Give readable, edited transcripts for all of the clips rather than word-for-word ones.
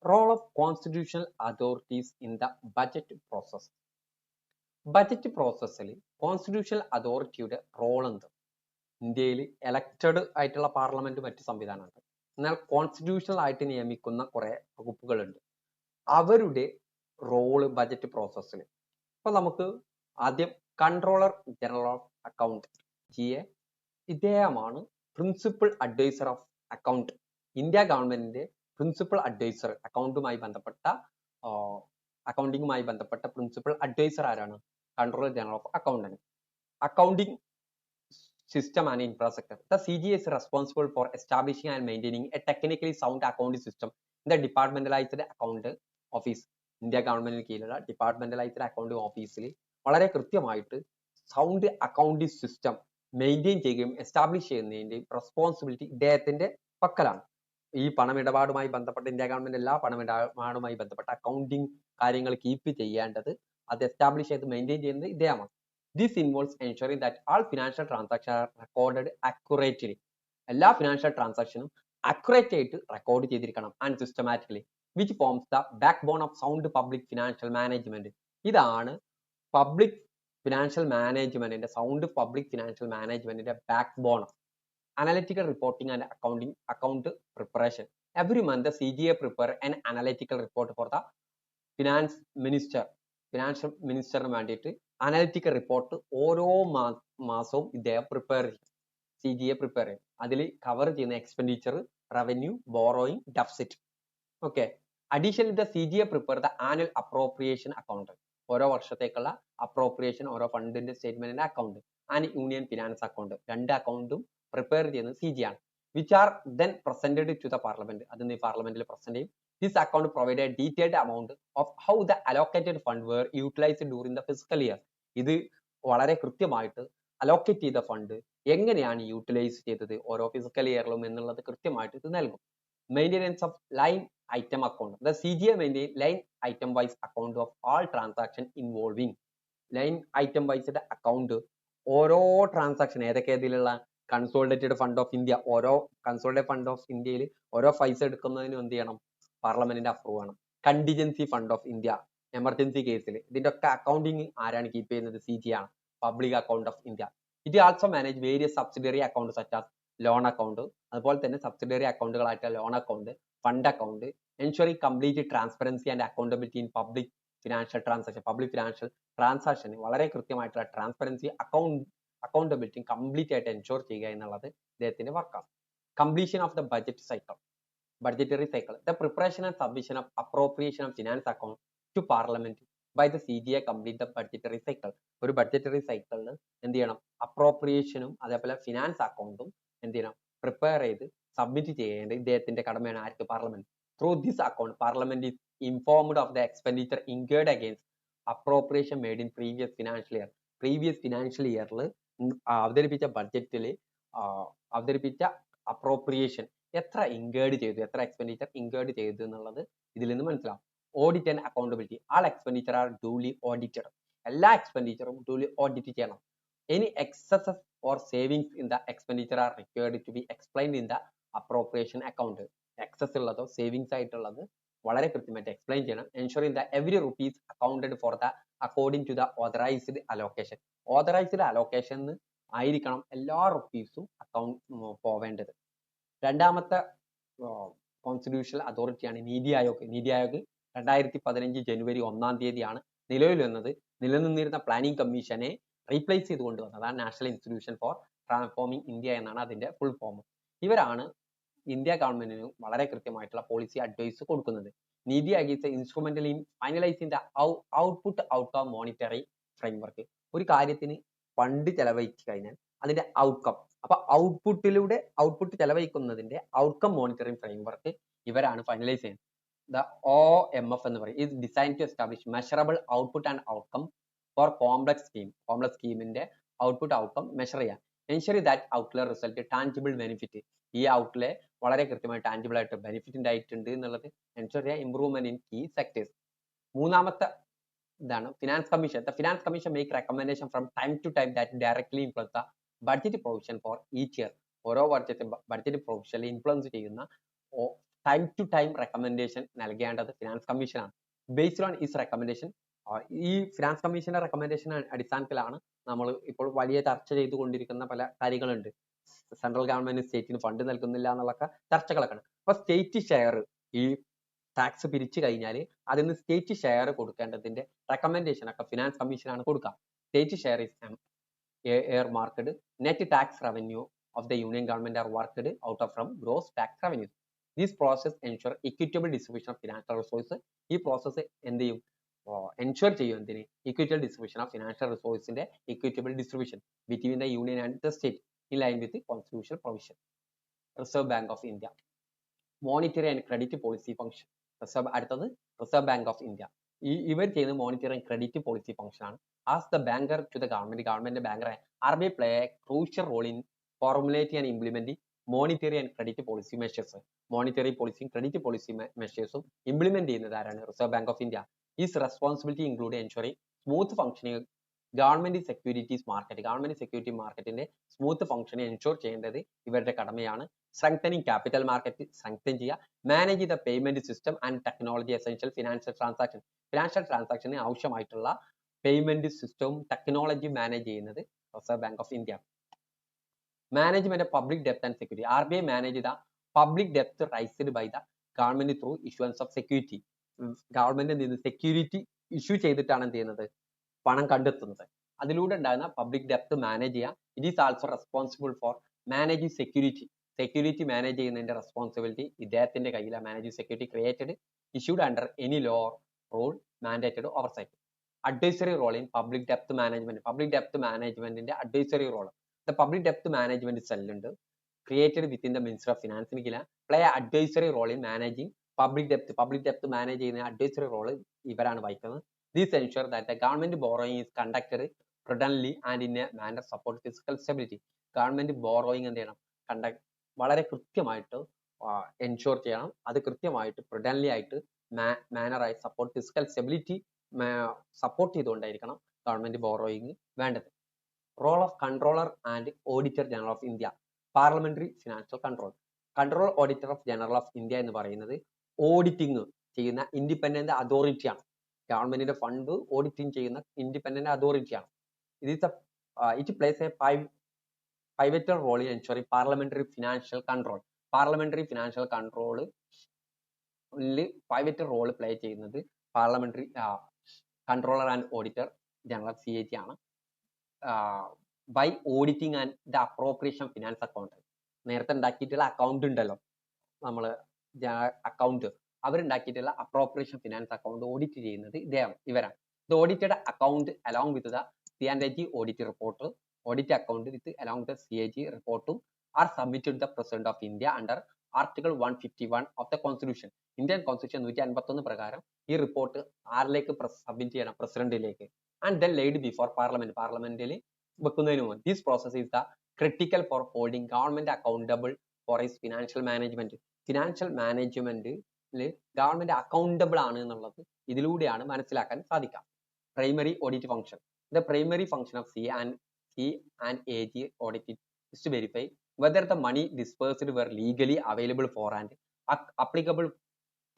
Role of constitutional authorities in the budget process. Budget പ്രോസസ്സിൽ constitutional അതോറിറ്റിയുടെ role എന്ത്? ഇന്ത്യയിൽ എലക്റ്റഡ് ആയിട്ടുള്ള പാർലമെന്റ് മറ്റ് സംവിധാനമുണ്ട്. എന്നാൽ കോൺസ്റ്റിറ്റ്യൂഷണൽ ആയിട്ട് നിയമിക്കുന്ന കുറെ വകുപ്പുകളുണ്ട്. അവരുടെ റോള് ബജറ്റ് പ്രോസസ്സിൽ. അപ്പൊ നമുക്ക് ആദ്യം controller general of account GA, ഇദ്ദേഹമാണ് principal adviser of account. India ഗവൺമെന്റിന്റെ പ്രിൻസിപ്പൽ അഡ്വൈസർ, അക്കൗണ്ടിങ്ങുമായി ബന്ധപ്പെട്ട പ്രിൻസിപ്പൽ അഡ്വൈസർ ആരാണ്? Controller general of accountant. Accounting system and infrastructure. The CGA is responsible for establishing and maintaining a technically sound accounting system in the departmentalized account office. India ഗവൺമെന്റിന് കീഴിലുള്ള ഡിപ്പാർട്ട്മെന്റലൈസ്ഡ് accounting ഓഫീസിൽ വളരെ കൃത്യമായിട്ട് sound accounting system maintain ചെയ്യുകയും establish ചെയ്യുന്നതിന്റെയും responsibility ഇദ്ദേഹത്തിന്റെ പക്കലാണ്. ഈ പണമിടപാടുമായി ബന്ധപ്പെട്ട India government എല്ലാ പണമിടപാടുമായി ബന്ധപ്പെട്ട അക്കൗണ്ടിംഗ് കാര്യങ്ങൾ കീപ്പ് ചെയ്യേണ്ടത്, അത് എസ്റ്റാബ്ലിഷ് ചെയ്ത് മെയിൻറ്റെയിൻ ചെയ്യുന്നത് ഇദ്ദേഹമാണ്. This involves ensuring that all financial transactions are recorded accurately. എല്ലാ ഫിനാൻഷ്യൽ ട്രാൻസാക്ഷനും അക്യുറേറ്റ് ആയിട്ട് റെക്കോർഡ് ചെയ്തിരിക്കണം and systematically, which forms the backbone of sound public financial management. ഇതാണ് പബ്ലിക് ഫിനാൻഷ്യൽ മാനേജ്മെന്റിന്റെ, സൗണ്ട് പബ്ലിക് ഫിനാൻഷ്യൽ മാനേജ്മെന്റിന്റെ backbone. Analytical reporting and accounting, account preparation. Every month the CGA prepare an analytical report for the finance minister. Financial മിനിസ്റ്ററിന് വേണ്ടിയിട്ട് analytical report ഓരോ മാസവും ഇദ്ദേഹം prepare ചെയ്യും, CGA prepare ചെയ്യും. അതിൽ കവർ ചെയ്യുന്ന expenditure, revenue, borrowing, deficit. Okay. Additionally the CGA prepare the annual appropriation account. ഓരോ വർഷത്തേക്കുള്ള അപ്രോപ്രിയേഷൻ, ഓരോ ഫണ്ടിന്റെ സ്റ്റേറ്റ്മെന്റിന്റെ account and union finance account, രണ്ട് അക്കൗണ്ടും പ്രിപ്പയർ ചെയ്യുന്നത് CGA ആണ്. Which are then presented to the parliament. അതിന് പാർലമെന്റിൽ പ്രസന്റ് ചെയ്യും. This account provided a detailed amount of how the allocated funds were utilized during the fiscal year. ഇത് വളരെ കൃത്യമായിട്ട് അലോക്കേറ്റ് ചെയ്ത ഫണ്ട് എങ്ങനെയാണ് യൂട്ടിലൈസ് ചെയ്തത് ഓരോ ഫിസിക്കൽ ഇയറിലും എന്നുള്ളത് കൃത്യമായിട്ട് ഇത് നൽകും. Maintenance of line item account. The CGA maintain line item wise account of all transaction involving. Line item wised account ഓരോ ട്രാൻസാക്ഷൻ, ഏതൊക്കെ ഇതിലുള്ള കൺസോളിഡേറ്റഡ് ഫണ്ട് ഓഫ് ഇന്ത്യ, ഓരോ കൺസോളിഡേറ്റഡ് ഫണ്ട് ഓഫ് ഇന്ത്യയിൽ ഓരോ പൈസ എടുക്കുന്നതിന് എന്ത് ചെയ്യണം? പാർലമെന്റിന്റെ അപ്രൂവ് ആണ്. Contingency fund of India, emergency കേസിൽ ഇതിന്റെ ഒക്കെ അക്കൗണ്ടിങ് ആരാണ് കീപ്പ് ചെയ്യുന്നത്? CGA ആണ്. Public account of India. It also manage various subsidiary account such as loan account. അതുപോലെ തന്നെ സബ്സിഡറി അക്കൗണ്ടുകളായിട്ട് loan account, fund account, ensuring complete transparency and accountability in public financial transaction. Public financial ട്രാൻസാക്ഷന് വളരെ കൃത്യമായിട്ടുള്ള transparency, accountability complete ആയിട്ട് ensure ചെയ്യുക എന്നുള്ളത് ഇദ്ദേഹത്തിന്റെ വർക്കാണ്. Completion of the budget cycle. Budgetary cycle. The preparation and submission of appropriation of finance account to parliament by the CGA complete the budgetary cycle. ഒരു budgetary സൈക്കിളിൽ എന്ത് ചെയ്യണം? അപ്രോപ്രിയേഷനും അതേപോലെ ഫിനാൻസ് അക്കൗണ്ടും എന്ത് ചെയ്യണം? പ്രിപ്പയർ ചെയ്ത് സബ്മിറ്റ് ചെയ്യേണ്ടത് ഇദ്ദേഹത്തിന്റെ കടമയാണ്. ആർക്ക്? Parliament. Through this account parliament is informed of the expenditure incurred against appropriation made in previous financial year. Previous financial ഇയറിൽ അവതരിപ്പിച്ച ബഡ്ജറ്റിൽ അവതരിപ്പിച്ച അപ്രോപ്രിയേഷൻ എത്ര ഇൻകേർഡ് ചെയ്തു, എത്ര എക്സ്പെൻഡിച്ചർ ഇൻകേർഡ് ചെയ്തു എന്നുള്ളത് ഇതിൽ നിന്ന് മനസ്സിലാവും. Audit and accountability. All expenditure are duly audited. എല്ലാ എക്സ്പെൻഡിച്ചറും ഡ്യൂലി ഓഡിറ്റ് ചെയ്യണം. Any excesses or savings in the expenditure are required to be explained in the appropriation account. Excess ഉള്ളതോ സേവിങ്സ് ആയിട്ടുള്ളത് വളരെ കൃത്യമായിട്ട് എക്സ്പ്ലെയിൻ ചെയ്യണം. Ensuring the every rupees accounted for the according to the authorised allocation. Authorised allocation ആയിരിക്കണം എല്ലാ റുപ്പീസും account പോവേണ്ടത്. രണ്ടാമത്തെ constitutional അതോറിറ്റിയാണ് NITI Aayog. NITI Aayog 2015 ജനുവരി 1-ാം തീയതിയാണ് നിലവിൽ വന്നത്. നിലനിന്നിരുന്ന പ്ലാനിംഗ് കമ്മീഷനെ റീപ്ലേസ് ചെയ്തുകൊണ്ട് വന്നതാണ് national institution for transforming India എന്നാണ് അതിന്റെ ഫുൾ ഫോം. ഇവരാണ് ഇന്ത്യ ഗവൺമെന്റിന് വളരെ കൃത്യമായിട്ടുള്ള പോളിസി അഡ്വൈസ് കൊടുക്കുന്നത്. NITI Aayog is instrumental in finalising the output outcome monitoring framework. ഒരു കാര്യത്തിന് ഫണ്ട് ചെലവഴിച്ചു കഴിഞ്ഞാൽ അതിന്റെ ഔട്ട്കം, അപ്പൊ ഔട്ട്പുട്ട് ചെലവഴിക്കുന്നതിന്റെ ഔട്ട്കം മോണിറ്ററിംഗ് ഫ്രെയിംവർക്ക് ഇവരാണ് ഫൈനലൈസ് ചെയ്യുന്നത്. ദ OMF എന്ന് പറയും is designed to establish measurable output and outcome for complex scheme. Complex സ്കീമിന്റെ ഔട്ട്പുട്ട് ഔട്ട്കം മെഷർ ചെയ്യാൻ. Ensure that outlay result tangible benefit. ഈ ഔട്ട്ലെ വളരെ കൃത്യമായി ടാഞ്ചിബിൾ ആയിട്ട് ബെനിഫിറ്റ് ആയിട്ടുണ്ട് എന്നുള്ളത് എൻഷുർ ചെയ്യാൻ. Improvement in key sectors. മൂന്നാമത്തെ ഇതാണ് finance commission. The finance commission make recommendation from time to time that directly influence the budget provision for each year. ഓരോ ബഡ്ജറ്റ് പ്രൊവിഷനിൽ ഇൻഫ്ലുവൻസ് ചെയ്യുന്ന ടൈം ടു ടൈം റെക്കമെൻഡേഷൻ നൽകേണ്ടത് finance കമ്മീഷനാണ്. Based on his recommendation, ഈ finance കമ്മീഷന്റെ recommendation അടിസ്ഥാനത്തിലാണ് നമ്മൾ ഇപ്പോൾ വലിയ ചർച്ച ചെയ്തുകൊണ്ടിരിക്കുന്ന പല കാര്യങ്ങളുണ്ട്. സെൻട്രൽ ഗവൺമെന്റ് സ്റ്റേറ്റിന് ഫണ്ട് നൽകുന്നില്ല എന്നുള്ള ചർച്ചകളൊക്കെ ഉണ്ട്. അപ്പൊ സ്റ്റേറ്റ് ഷെയർ ഈ ടാക്സ് പിരിച്ചു കഴിഞ്ഞാൽ അതിന് സ്റ്റേറ്റ് ഷെയർ കൊടുക്കേണ്ടതിന്റെ റെക്കമെൻഡേഷൻ ഒക്കെ ഫിനാൻസ് കമ്മീഷനാണ് കൊടുക്കുക. State share is air marked net tax revenue of the union government are worked out of from gross tax revenues. This process ensure equitable distribution of financial resources. ഈ process എന്ത് ചെയ്യും? Ensure ചെയ്യും എന്തിന്? Equitable distribution of financial റിസോഴ്സിന്റെ equitable distribution between the union and the state in line with constitutional provision. Reserve Bank of India monetary and credit policy function. അടുത്തത് Reserve Bank of India. ഇവർ ചെയ്യുന്ന monetary and credit policy function ആണ്. As the banker to the government banker RBI play a crucial role in formulating and implementing monetary and credit policy measures. Monetary policy, credit policy measures implement ചെയ്യുന്നത് ആരാണ്? Reserve Bank of India. Its responsibility include ensuring smooth functioning government securities market. Government security മാർക്കറ്റിന്റെ smooth ഫംഗ്ഷനെ ensure ചെയ്യേണ്ടത് ഇവരുടെ കടമയാണ്. Strengthening capital market strengthen ചെയ്യുക. Manage the payment system and technology essential financial transaction. Financial ട്രാൻസാക്ഷന് ആവശ്യമായിട്ടുള്ള payment സിസ്റ്റവും technology manage ചെയ്യുന്നത് reserve Bank of India. Management of public debt and security. RBI manage the public debt raised by the government through issuance of security. Government എന്ത് ചെയ്യുന്നത്? Security issue ചെയ്തിട്ടാണ് എന്ത് ചെയ്യുന്നത്? പണം കണ്ടെത്തുന്നത്. അതിലൂടെ ഉണ്ടാകുന്ന പബ്ലിക് ഡെപ്റ്റ് മാനേജ് ചെയ്യുക. It is also responsible for managing security. Security manage ചെയ്യുന്നതിന്റെ റെസ്പോൺസിബിലിറ്റി ഇദ്ദേഹത്തിന്റെ കയ്യിലാണ്. Managing security created issued under any law rule mandated oversight. Advisory role in public ഡെപ്റ്റ് മാനേജ്മെന്റ്. പബ്ലിക് ഡെപ്റ്റ് മാനേജ്മെന്റിന്റെ advisory role. The public debt management cell ഉണ്ട് created within the Ministry of Finance play an advisory role in managing public debt. Public debt manage ചെയ്യുന്ന advisory role ഇവരാണ് വഹിക്കുന്നത്. This ensure that the government borrowing is conducted prudently and in a manner support fiscal stability. Government borrowing എന്ത് ചെയ്യണം? വളരെ കൃത്യമായിട്ട് ensure ചെയ്യണം. അത് കൃത്യമായിട്ട് prudently ആയിട്ട് manner ആയി സപ്പോർട്ട് ഫിസിക്കൽ സ്റ്റെബിലിറ്റി സപ്പോർട്ട് ചെയ്തുകൊണ്ടായിരിക്കണം ഗവൺമെന്റ് ബോറോയിങ് വേണ്ടത്. Role of Controller and Auditor General of India. Parliamentary Financial Control. Control Auditor of General of India എന്ന് പറയുന്നത് ഓഡിറ്റിംഗ് ചെയ്യുന്ന ഇൻഡിപെൻഡന്റ് അതോറിറ്റിയാണ്. ഗവൺമെന്റിന്റെ ഫണ്ട് ഓഡിറ്റിംഗ് ചെയ്യുന്ന independent അതോറിറ്റിയാണ്. It plays a pivotal role in ensuring parliamentary financial control. Parliamentary financial control pivotal role play ചെയ്യുന്നത് parliamentary controller and auditor general CAG ആണ്. By auditing and the appropriation finance account. നേരത്തെ ഉണ്ടാക്കിയിട്ടുള്ള account ഉണ്ടല്ലോ, നമ്മൾ account അവരുണ്ടാക്കിയിട്ടുള്ള appropriation finance account audit ചെയ്യുന്നത് ഇവരാണ്. The audited account along with the CAG audit report, audit account with along the CAG റിപ്പോർട്ടും are submitted the president of India under article 151 of the constitution. Indian constitution 151 പ്രകാരം ഈ report ആരിലേക്ക് submit ചെയ്യണം? പ്രസിഡന്റിലേക്ക്. And then laid before parliament. പാർലമെന്റിൽ വെക്കുന്നതിന് മുമ്പ്. This process is the critical for holding government accountable for his financial management. Financial മാനേജ്മെന്റിൽ government accountable ആണ് എന്നുള്ളത് ഇതിലൂടെയാണ് മനസ്സിലാക്കാൻ സാധിക്കുക. Primary audit function. The primary function of CAG audit is to verify whether the money disbursed were legally available for and applicable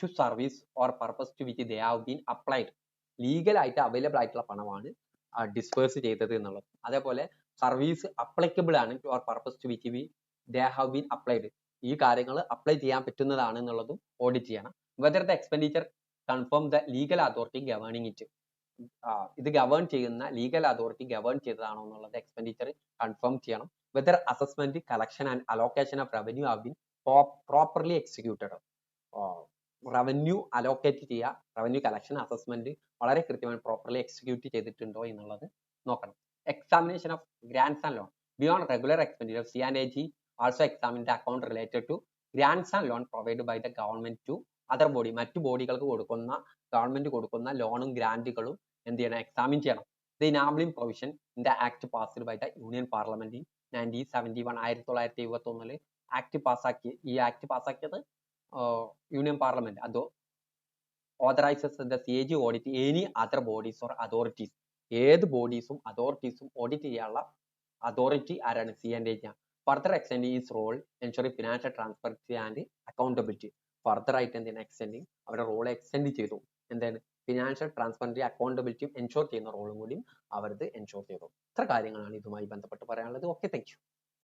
to service or purpose to which they have been applied. Legal ആയിട്ട് available ആയിട്ടുള്ള പണമാണ് disburse ചെയ്തത് എന്നുള്ളത്. അതേപോലെ service applicable ആണ് or purpose to which they have been applied. ഈ കാര്യങ്ങൾ apply ചെയ്യാൻ പറ്റുന്നതാണ് എന്നുള്ളതും ഓഡിറ്റ് ചെയ്യണം. Whether the expenditure confirm the legal authority governing it. ഇത് ഗവേൺ ചെയ്യുന്ന ലീഗൽ അതോറിറ്റി ഗവേൺ ചെയ്തതാണോ എന്നുള്ളത് എക്സ്പെൻഡിച്ചർ കൺഫേം ചെയ്യണം. Whether assessment, collection and allocation of revenue have been properly executed. Revenue allocate ചെയ്യുക, റവന്യൂ കളക്ഷൻ, അസസ്മെന്റ് വളരെ കൃത്യമായി properly execute ചെയ്തിട്ടുണ്ടോ എന്നുള്ളത് നോക്കണം. Examination of grants and loan. Beyond regular expenditure CAG also examine the account related to grants and loan provide by the government to other body. മറ്റു ബോഡികൾക്ക് കൊടുക്കുന്ന government കൊടുക്കുന്ന ലോണും ഗ്രാന്റുകളും എന്ത് ചെയ്യണം? എക്സാമിൻ ചെയ്യണം. The enabling provision in the act passed by the union parliament in 1971. 1971 act പാസ്സാക്കി. ഈ ആക്ട് പാസ്സാക്കിയത് യൂണിയൻ പാർലമെന്റ്. അതോ authorises the CAG audit any other bodies or authorities. ഏത് ബോഡീസും അതോറിറ്റീസും ഓഡിറ്റ് ചെയ്യാനുള്ള അതോറിറ്റി ആരാണ്? CAG ആണ്. Further extend his role ensuring financial transparency and accountability. Further ആയിട്ട് എന്താണ് എക്സ്റ്റെൻഡിങ് അവരുടെ റോൾ എക്സ്റ്റെൻഡ് ചെയ്തു. എന്താണ് ഫിനാൻഷ്യൽ ട്രാൻസ്പെറൻസി അക്കൗണ്ടബിലിറ്റിയും എൻഷുർ ചെയ്യുന്ന റോളും കൂടി അവർക്ക് എൻഷുർ ചെയ്തു. ഇത്ര കാര്യങ്ങളാണ് ഇതുമായി ബന്ധപ്പെട്ട് പറയാനുള്ളത്. Okay, thank you.